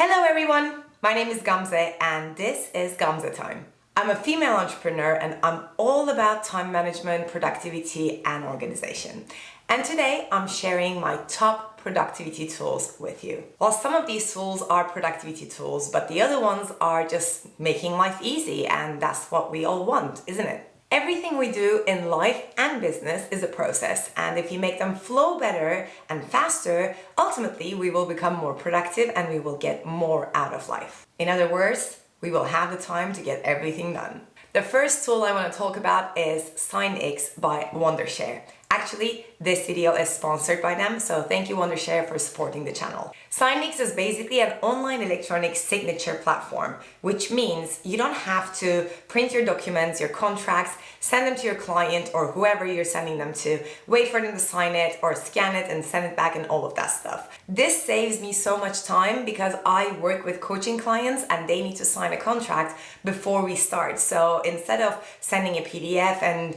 Hello everyone, my name is Gamze and this is Gamze Time. I'm a female entrepreneur and I'm all about time management, productivity and organization. And today I'm sharing my top productivity tools with you. Well, some of these tools are productivity tools, but the other ones are just making life easy, and that's what we all want, isn't it? Everything we do in life and business is a process, and if you make them flow better and faster, ultimately we will become more productive and we will get more out of life. In other words, we will have the time to get everything done. The first tool I want to talk about is SignX by Wondershare. Actually, this video is sponsored by them, so thank you Wondershare for supporting the channel. SignX is basically an online electronic signature platform, which means you don't have to print your documents, your contracts, send them to your client or whoever you're sending them to, wait for them to sign it or scan it and send it back and all of that stuff. This saves me so much time because I work with coaching clients and they need to sign a contract before we start. So instead of sending a PDF and,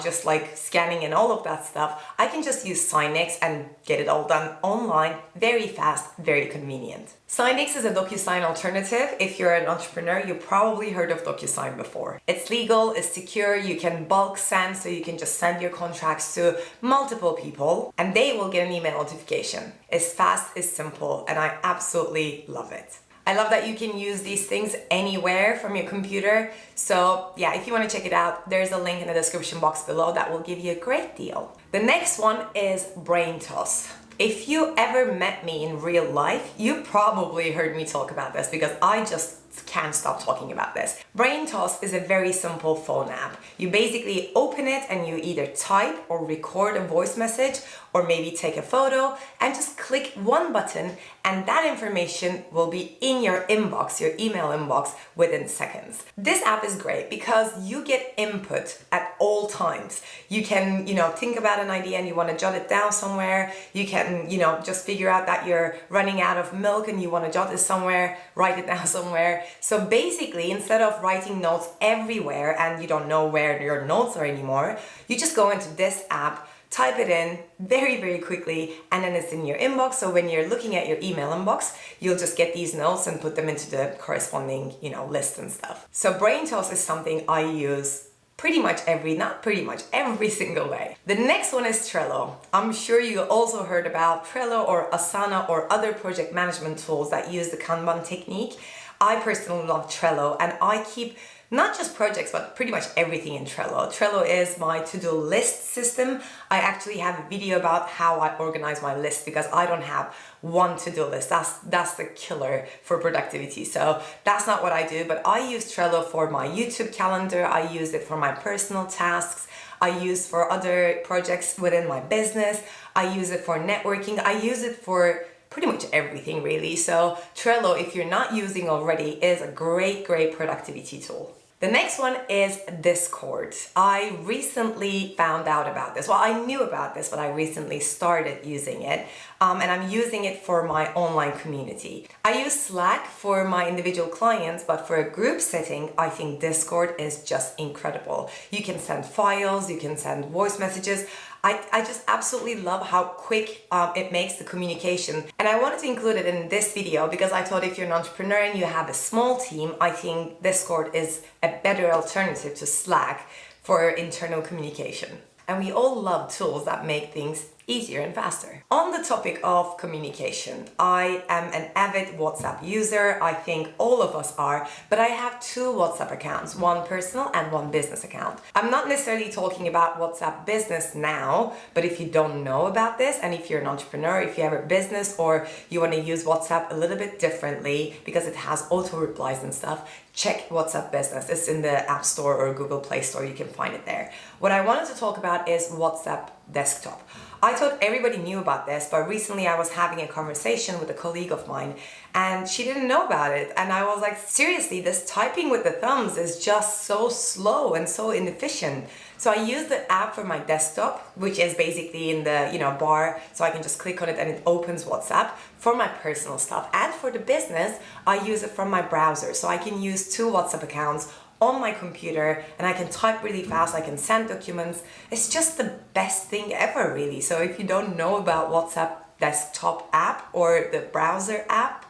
just like scanning and all of that stuff, I can just use SignX and get it all done online, very fast, very convenient. SignX is a DocuSign alternative. If you're an entrepreneur, you probably heard of DocuSign before. It's legal, it's secure, you can bulk send, so you can just send your contracts to multiple people and they will get an email notification. It's fast, it's simple, and I absolutely love it. I love that you can use these things anywhere from your computer. So yeah, if you want to check it out, there's a link in the description box below that will give you a great deal. The next one is Braintoss. If you ever met me in real life, you probably heard me talk about this because I just can't stop talking about this. Braintoss is a very simple phone app. You basically open it and you either type or record a voice message or maybe take a photo and just click one button and that information will be in your inbox, your email inbox, within seconds. This app is great because you get input at all times. You can, think about an idea and you want to jot it down somewhere. You can, just figure out that you're running out of milk and you want to jot it somewhere, write it down somewhere. So basically, instead of writing notes everywhere and you don't know where your notes are anymore, you just go into this app, type it in very, very quickly, and then it's in your inbox. So when you're looking at your email inbox, you'll just get these notes and put them into the corresponding, list and stuff. So Braintoss is something I use every single day. The next one is Trello. I'm sure you also heard about Trello or Asana or other project management tools that use the Kanban technique. I personally love Trello and I keep not just projects, but pretty much everything in Trello. Trello is my to-do list system. I actually have a video about how I organize my list because I don't have one to-do list. That's the killer for productivity. So that's not what I do, but I use Trello for my YouTube calendar. I use it for my personal tasks. I use for other projects within my business. I use it for networking. I use it for pretty much everything really. So Trello, if you're not using already, is a great productivity tool. The next one is Discord. I recently found out about this. Well, I knew about this, but I recently started using it. And I'm using it for my online community. I use Slack for my individual clients, but for a group setting, I think Discord is just incredible. You can send files, you can send voice messages. I just absolutely love how quick it makes the communication. And I wanted to include it in this video because I thought if you're an entrepreneur and you have a small team, I think Discord is a better alternative to Slack for internal communication. And we all love tools that make things easier and faster. On the topic of communication, I am an avid WhatsApp user. I think all of us are, but I have two WhatsApp accounts, one personal and one business account. I'm not necessarily talking about WhatsApp business now, but if you don't know about this, and if you're an entrepreneur, if you have a business or you want to use WhatsApp a little bit differently because it has auto replies and stuff, check WhatsApp Business. It's in the App Store or Google Play Store. You can find it there. What I wanted to talk about is WhatsApp Desktop. I thought everybody knew about this, but recently I was having a conversation with a colleague of mine and she didn't know about it. And I was like, seriously, this typing with the thumbs is just so slow and so inefficient. So I use the app for my desktop, which is basically in the bar, so I can just click on it and it opens WhatsApp for my personal stuff. And for the business, I use it from my browser, so I can use two WhatsApp accounts on my computer and I can type really fast, I can send documents. It's just the best thing ever, really. So if you don't know about WhatsApp desktop app or the browser app,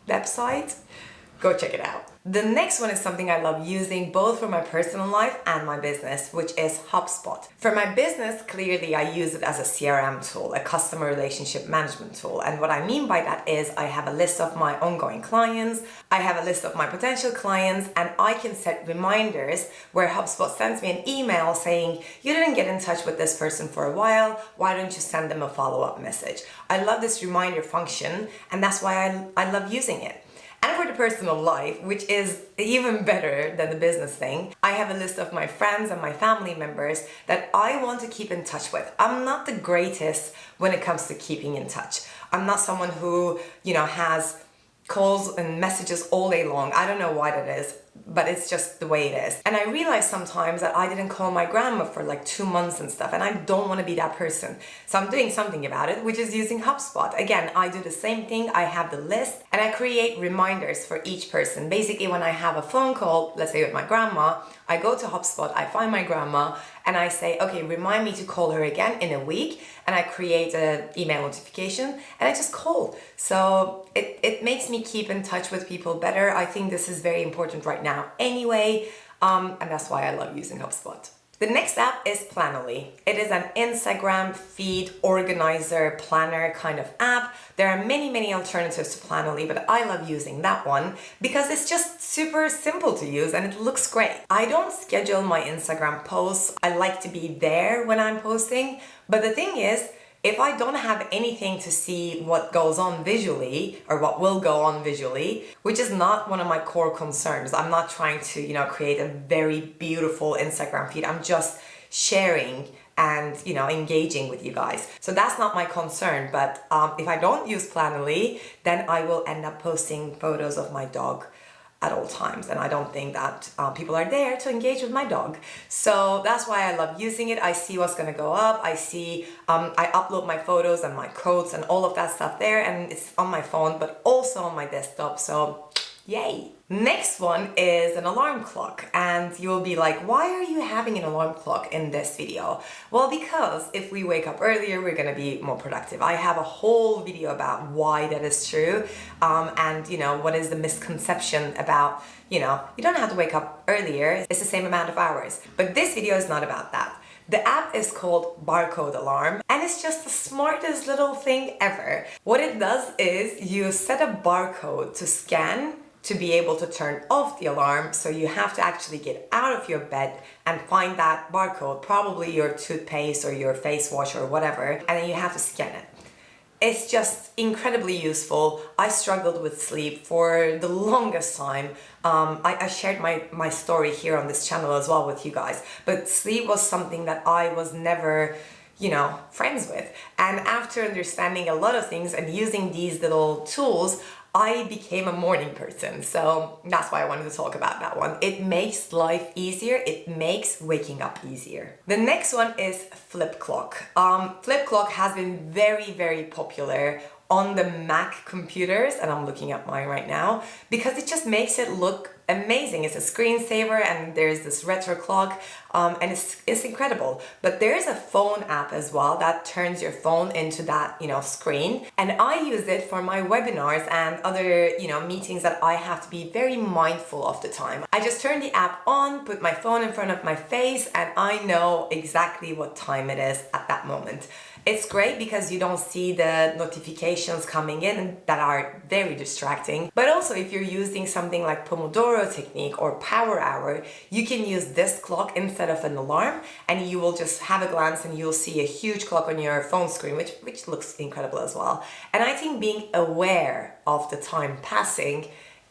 website. Go check it out. The next one is something I love using both for my personal life and my business, which is Hubspot. For my business, clearly I use it as a CRM tool, a customer relationship management tool. And what I mean by that is I have a list of my ongoing clients, I have a list of my potential clients, and I can set reminders where Hubspot sends me an email saying, you didn't get in touch with this person for a while, why don't you send them a follow-up message? I love this reminder function, and that's why I love using it. And for the personal life, which is even better than the business thing, I have a list of my friends and my family members that I want to keep in touch with. I'm not the greatest when it comes to keeping in touch. I'm not someone who, has calls and messages all day long. I don't know why that is, but it's just the way it is. And I realize sometimes that I didn't call my grandma for like 2 months and stuff, and I don't want to be that person. So I'm doing something about it, which is using Hubspot. Again, I do the same thing. I have the list and I create reminders for each person. Basically, when I have a phone call, let's say with my grandma, I go to Hubspot, I find my grandma, and I say, okay, remind me to call her again in a week. And I create an email notification and I just call. So it makes me keep in touch with people better. I think this is very important right now anyway. And that's why I love using Hubspot. The next app is Planoly. It is an Instagram feed organizer planner kind of app. There are many alternatives to Planoly, but I love using that one because it's just super simple to use and it looks great. I don't schedule my Instagram posts. I like to be there when I'm posting, but the thing is, if I don't have anything to see what goes on visually or what will go on visually, which is not one of my core concerns. I'm not trying to, create a very beautiful Instagram feed. I'm just sharing and, engaging with you guys. So that's not my concern. But if I don't use Planoly, then I will end up posting photos of my dog at all times, and I don't think that people are there to engage with my dog. So that's why I love using it. I see what's gonna go up. I see, I upload my photos and my quotes and all of that stuff there, and it's on my phone, but also on my desktop. So yay. Next one is an alarm clock, and you'll be like, why are you having an alarm clock in this video? Well, because if we wake up earlier, we're gonna be more productive. I have a whole video about why that is true, and what is the misconception about, you don't have to wake up earlier, it's the same amount of hours. But this video is not about that. The app is called Barcode Alarm, and it's just the smartest little thing ever. What it does is you set a barcode to scan to be able to turn off the alarm, so you have to actually get out of your bed and find that barcode, probably your toothpaste or your face wash or whatever, and then you have to scan it. It's just incredibly useful. I struggled with sleep for the longest time. I shared my story here on this channel as well with you guys, but sleep was something that I was never friends with. And after understanding a lot of things and using these little tools, I became a morning person. So that's why I wanted to talk about that one. It makes life easier. It makes waking up easier. The next one is FlipClock. FlipClock has been very popular on the Mac computers, and I'm looking at mine right now, because it just makes it look amazing. It's a screensaver and there's this retro clock, and it's incredible. But there's a phone app as well that turns your phone into that, screen. And I use it for my webinars and other, meetings that I have to be very mindful of the time. I just turn the app on, put my phone in front of my face, and I know exactly what time it is at that moment. It's great because you don't see the notifications coming in that are very distracting. But also if you're using something like Pomodoro technique or power hour, you can use this clock instead of an alarm, and you will just have a glance and you'll see a huge clock on your phone screen, which looks incredible as well. And I think being aware of the time passing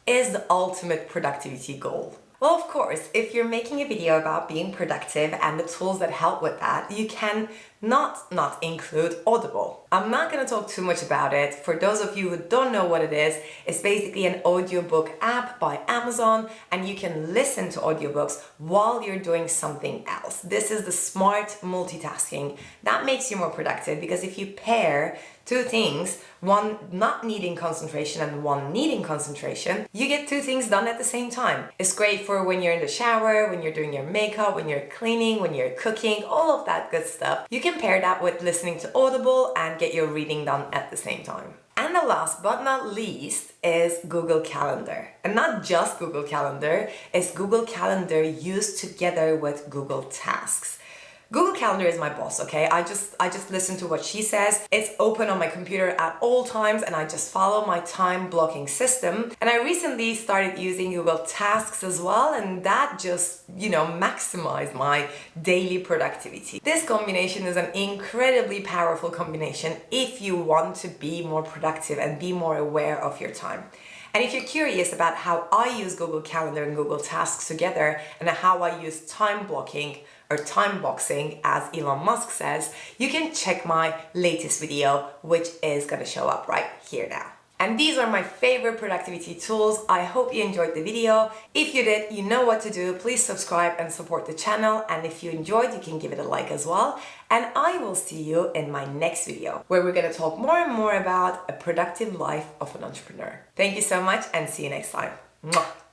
is the ultimate productivity goal. Well, of course, if you're making a video about being productive and the tools that help with that, you can not include Audible. I'm not going to talk too much about it. For those of you who don't know what it is, it's basically an audiobook app by Amazon, and you can listen to audiobooks while you're doing something else. This is the smart multitasking that makes you more productive, because if you pair two things, one not needing concentration and one needing concentration, you get two things done at the same time. It's great for when you're in the shower, when you're doing your makeup, when you're cleaning, when you're cooking, all of that good stuff. You can pair that with listening to Audible and get your reading done at the same time. And the last but not least is Google Calendar. And not just Google Calendar, it's Google Calendar used together with Google Tasks. Google Calendar is my boss, okay? I just listen to what she says. It's open on my computer at all times and I just follow my time blocking system. And I recently started using Google Tasks as well, and that just, maximized my daily productivity. This combination is an incredibly powerful combination if you want to be more productive and be more aware of your time. And if you're curious about how I use Google Calendar and Google Tasks together and how I use time blocking or time boxing, as Elon Musk says, you can check my latest video, which is gonna show up right here now. And these are my favorite productivity tools. I hope you enjoyed the video. If you did, you know what to do. Please subscribe and support the channel. And if you enjoyed, you can give it a like as well. And I will see you in my next video, where we're gonna talk more and more about a productive life of an entrepreneur. Thank you so much and see you next time. Mwah.